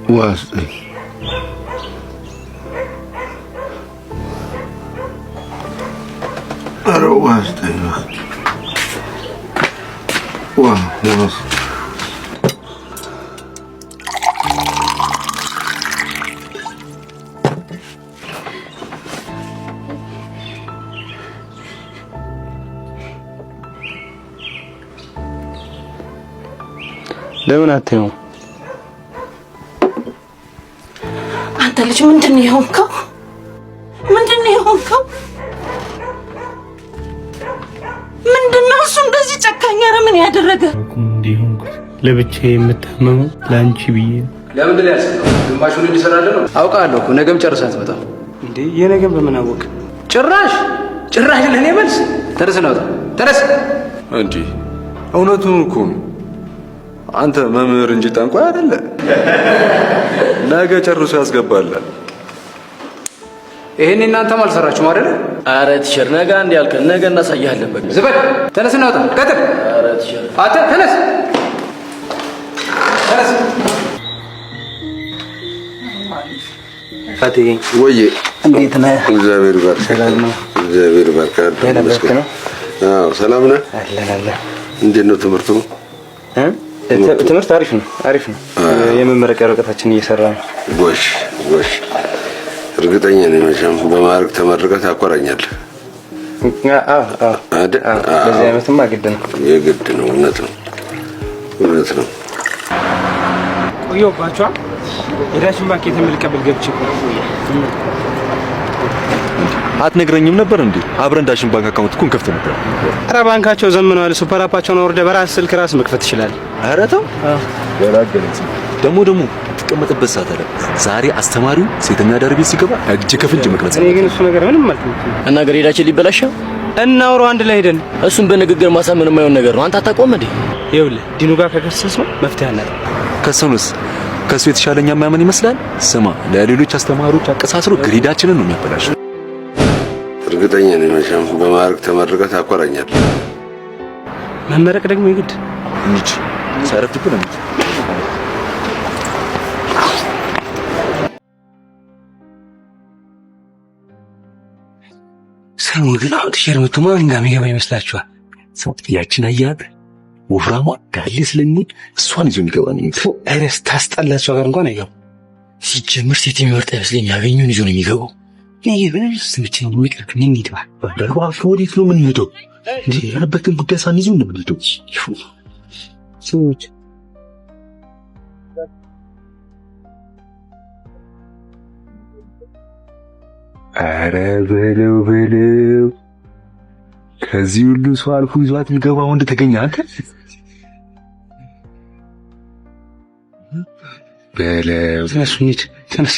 واسطي واسطي واسطي ለምን አትይው? አንተ ልጅ ምንድነው የሆንከው? ምንድነው የሆንከው? ምንድነው እሱ እንደዚህ ጨካኝ? ኧረ ምን ያደረገ እንዲሁም ለብቻዬ የምታመመው ላንቺ ብዬ ነው። ለምን ድል ያልሰጠው ግማሹን እንዲሰራለ ነው። አውቃለሁ እኮ ነገም ጨርሰህ አትመጣም እንዴ? የነገም በምን አወቅ? ጭራሽ ለኔ መልስ። ተነስ ነው ተነስ። እንዴ እውነቱን እኮ ነው። አንተ መምህር እንጂ ጠንቋይ አይደለ። ነገ ጨርሶ ያስገባላል። ይሄን እናንተም አልሰራችሁም አይደል? ኧረ ቲቸር ነገ አንድ ያልከን ነገ እናሳያለን። በቃ ዝበል ተነስ ነው ቀጥል። ኧረ ቲቸር አንተ ተነስ። ፋቴ ወይ እንዴት ነህ? እግዚአብሔር ይባርክ። ሰላም ነው? እግዚአብሔር ይባርክ። አዎ ሰላም ነህ? አለላላ። እንዴት ነው ትምህርቱ? ትምህርት አሪፍ ነው። የመመረቂያ ወረቀታችን እየሰራ ነው። ጎሽ እርግጠኛ ነኝ መቼም በማዕረግ ተመርቀህ ታኮራኛለህ። በዚህ ዓመትማ ግድ ነው። የግድ ነው። እውነት ነው። ቆየሁባችኋል። የዳሽን ባንክ የተመለቀበል ገብቼ አትነግረኝም ነበር እንዴ? አብረን ዳሽን ባንክ አካውንት እኮ እንከፍት ነበር። ኧረ ባንካቸው ዘመኗል። ሱፐር አፓቸውን አውርደህ በራስህ ስልክ ራስህ መክፈት ትችላለህ። ኧረ ተው ወራገለጽ ደግሞ ተቀመጥበት ሰዓት አለ። ዛሬ አስተማሪው ሴተኛ አዳሪ ቤት ሲገባ እጅ ከፍንጅ መቅረጽ። እኔ ግን እሱ ነገር ምንም ማለት ነው እና ግሬዳችን ሊበላሽ እናውራው አንድ ላይ ሄደን እሱን በንግግር ማሳመን የማይሆን ነገር ነው። አንተ አታቆም እንዴ? ይኸውልህ ዲኑ ጋር ከከሰስ ነው መፍትሄ አለ። ከሰውንስ ከሱ የተሻለኛ ማመን ይመስላል። ስማ ለሌሎች አስተማሪዎች አቀሳስሮ ግሬዳችንን ነው የሚያበላሽ። እርግጠኛ ነኝ መቼም በማዕረግ ተመርቀህ ታኮራኛለህ። መመረቅ ደግሞ ይግድ እንጂ ሳረፍት እኮ ነው። ሰው ግን አሁን ቲሸር መቶ ማን ጋር የሚገባ ይመስላችኋል? ሰው ያችን አያት ወፍራሟ ጋሌ ስለሚል እሷን ይዞ የሚገባ ነው። አይረስ ታስጠላቸው ጋር እንኳን አይገቡ። ሲጀምር ሴት የሚመርጥ አይመስለኝም። ያገኙን ይዞ ነው የሚገባው። እኔ ምንም ስምቼ ነው የሚቀርብኝ። እንሂድ እባክህ። ደግሞ ወዴት ነው የምንሄደው? እንዴ ያለበትን ጉዳይ ሳንይዘው እንደምንሄደው ሰዎች ኧረ በለው ከዚህ ሁሉ ሰው አልፎ ይዟት የሚገባ ወንድ ተገኘ። አንተ በለው ተነስ።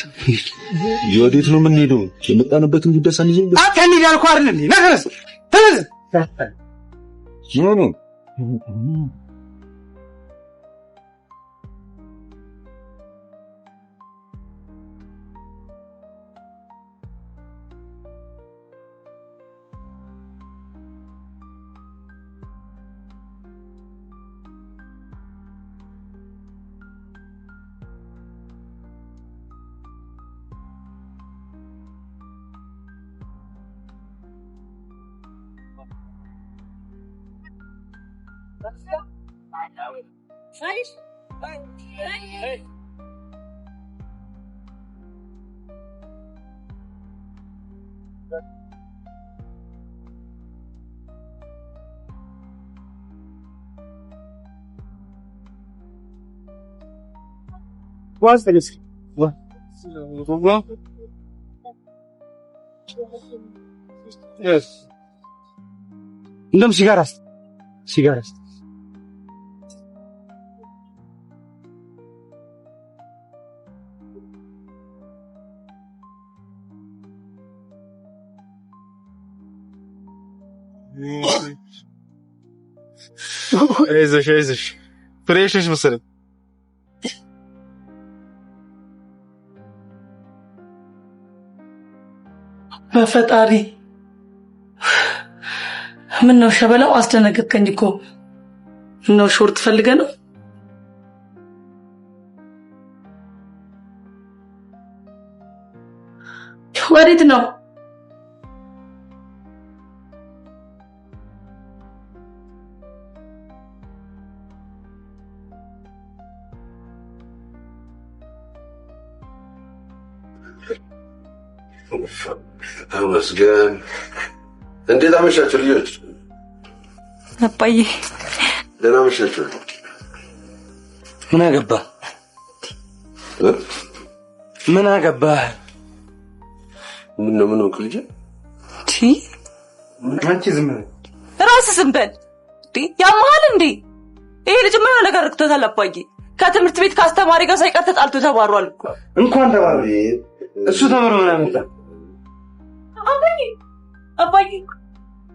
ወዴት ነው የምንሄደው? የመጣንበትን ጉዳይ ሳንይዘው አንተ እንሂድ አልኩህ አይደል እንዴ? ና ተነስ። ምን Was denn jetzt? Yes. እንደውም ሲጋራስ አይዞሽ ፍሬሽ ነሽ መሰለኝ። በፈጣሪ ምን ነው ሸበላው? አስደነገጥከኝ እኮ። ምን ነው ሾርት ፈልገህ ነው? ወዴት ነው? ተመስገን። እንዴት አመሻችሁ ልጆች? አባዬ ደህና አመሻችሁ። ምን አገባ? ምን አገባ? ምን ነው ልጅ? አንቺ ዝም በል። ራስህ ዝም በል። ያማል እንዴ? ይሄ ልጅ ምን ነገር አድርጎታል አባዬ? ከትምህርት ቤት ከአስተማሪ ጋር ሳይቀር ተጣልቶ ተባሯል እኮ። እንኳን ተባረ። እሱ ተምሮ ምን አመጣ?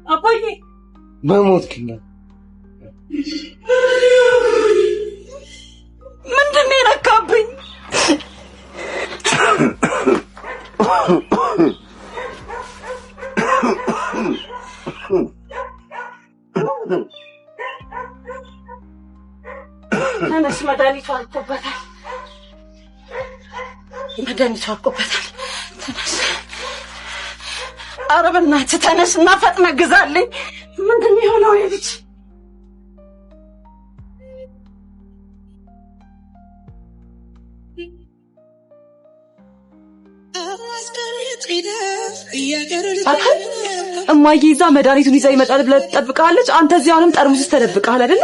አባዬ በሞትክና ምንድነው የነካብኝ? ተነስ፣ መድኃኒቱ አልቆበታል። ተነስ፣ ኧረ በእናትህ ተነስና ፈጥነህ ግዛልኝ። ምንድን ነው የሆነው ልጅ? እማዬ ይዛ መድኃኒቱን ይዛ ይመጣል ብለህ ትጠብቃለች። አንተ እዚህ አሁንም ጠርሙስ ውስጥ ተደብቀሃል አይደለ?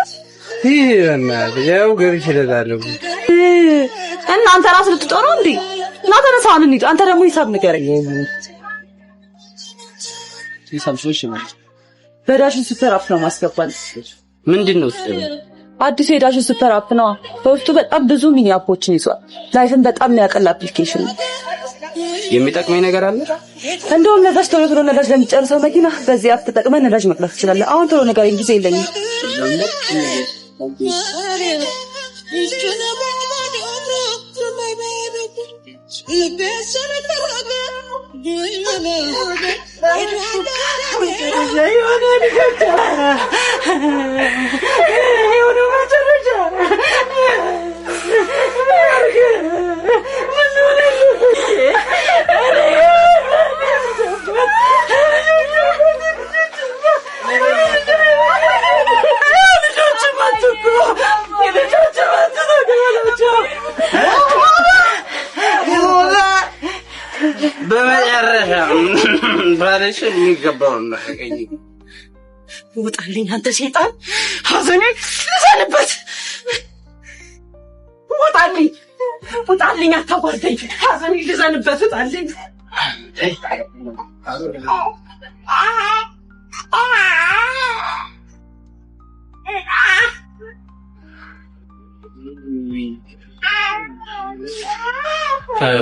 ያው ገብቼ እደዳለሁ። እናንተ ራስህ ልትጦር ነው እንዴ? እና ተነሳን እንሂድ። አንተ ደግሞ ሂሳብ ንገረኝ። ሂሳብ ሶሽ ማለት በዳሽን ሱፐር አፕ ነው ማስገባል። ምንድነው? አዲሱ የዳሽን ሱፐር አፕ ነው። በውስጡ በጣም ብዙ ሚኒ አፖችን ይዟል። ላይፍን በጣም የሚያቀል አፕሊኬሽን ነው። የሚጠቅመኝ ነገር አለ? እንደውም ነዳጅ ቶሎ ነዳጅ ለሚጨርሰው መኪና በዚህ አፕ ተጠቅመን ነዳጅ መቅዳት ትችላለህ። አሁን ቶሎ ንገረኝ፣ ጊዜ የለኝም። በመጨረሻ ባለሽ የሚገባው ነው። ውጣልኝ አንተ ሴጣን! ሐዘኔ ልዘንበት! ውጣልኝ! አታዋርደኝ! ሐዘኔ ልዘንበት! ውጣልኝ!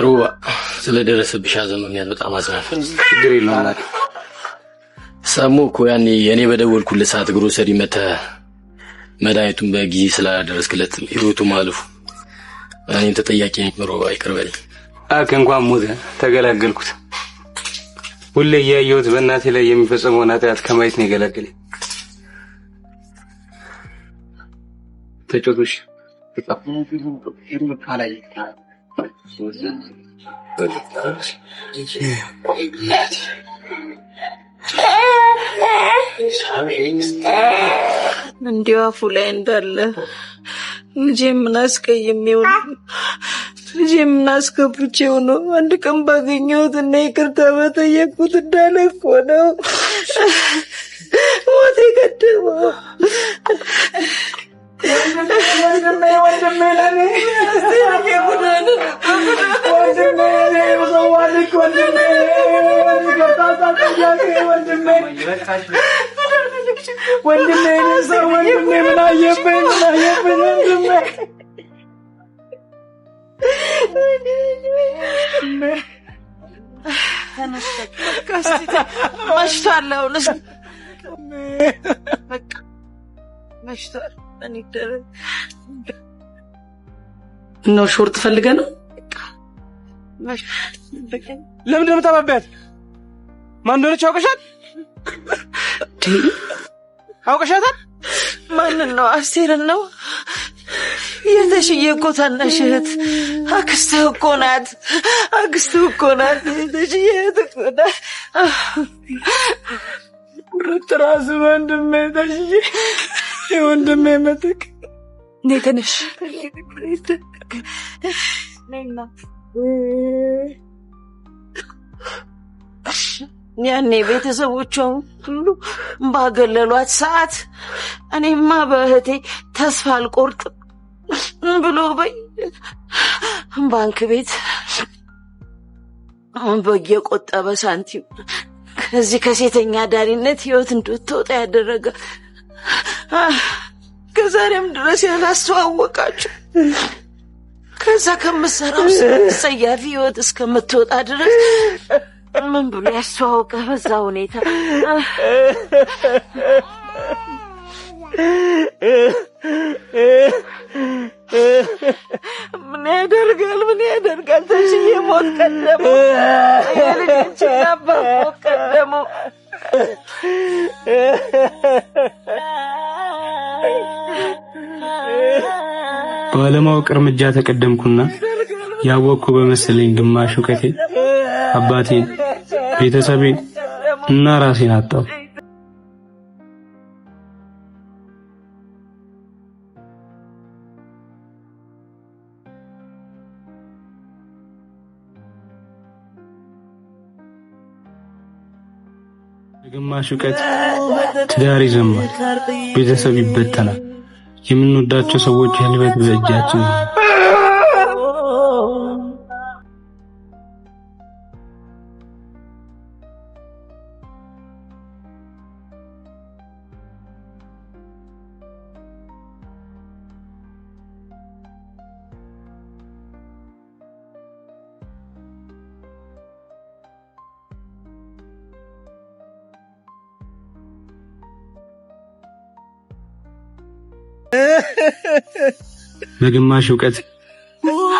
ሩባ ስለደረሰብሽ ሐዘን በጣም አዝናለሁ። ችግር የለውም። ሰሙ እኮ ያኔ የኔ በደወልኩለት ሰዓት ግሮሰሪ መተህ መድኃኒቱን በጊዜ ስላደረስክለት ህይወቱ ማለፉ እኔን ተጠያቂ ሩባ ይቅር በለኝ። እንኳን ሞተ ተገላገልኩት። ሁሌ ያየሁት በእናቴ ላይ የሚፈጸመውን ኃጢአት ከማየት ነው የገላገለኝ። ተጮቶሽ እንዲያው አፉ ላይ እንዳለ ልጄ ምን አስቀይሜው ነው? ልጄ ምን አስከፍቼው ነው? አንድ ቀን ባገኘሁት እና ይቅርታ በጠየቅኩት እንዳለ እኮ ነው ሞት የቀደመው። ነው ሾርት ፈልገህ ነው? ለምን እንደምታባባት ማን እንደሆነች አውቀሻል? አውቀሻታል? ማንን ነው? አስቴርን ነው? የተሽዬ እኮ ታናሽ እህት አክስትህ እኮ ናት። አክስትህ እኮ ናት። የተሽዬ እህት እኮ ናት። ራስ ወንድሜ ተሽዬ የወንድሜ ምትክ ነይ ተነሽ። ያኔ ቤተሰቦቿን ሁሉ ባገለሏት ሰዓት እኔማ በእህቴ ተስፋ አልቆርጥም ብሎ ባንክ ቤት በየቆጠበ ሳንቲም ከዚህ ከሴተኛ ዳሪነት ህይወት እንድትወጣ ያደረገ ከዛሬም ድረስ ያላስተዋወቃችሁ ከዛ ከምሰራው ሰያፊ ህይወት እስከምትወጣ ድረስ ምን ብሎ ያስተዋወቀ በዛ ሁኔታ ምን ያደርጋል ተሽዬ ሞት ቀደመው የልጆችን አባት ሞት ቀደመው ባለማወቅ እርምጃ ተቀደምኩና ያወቅኩ በመሰለኝ ግማሽ እውቀቴ አባቴን ቤተሰቤን እና ራሴን አጣሁ። በግማሽ እውቀት ትዳር ይዘማል፣ ቤተሰብ ይበተናል። የምንወዳቸው ሰዎች ህልበት በእጃችን ነው። በግማሽ እውቀት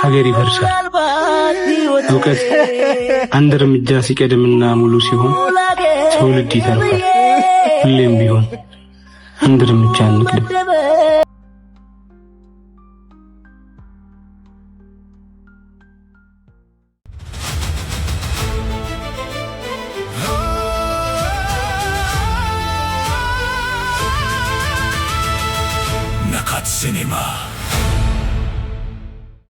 ሀገር ይፈርሳል። እውቀት አንድ እርምጃ ሲቀድምና ሙሉ ሲሆን ትውልድ ይተርፋል። ሁሌም ቢሆን አንድ እርምጃ እንቅደም።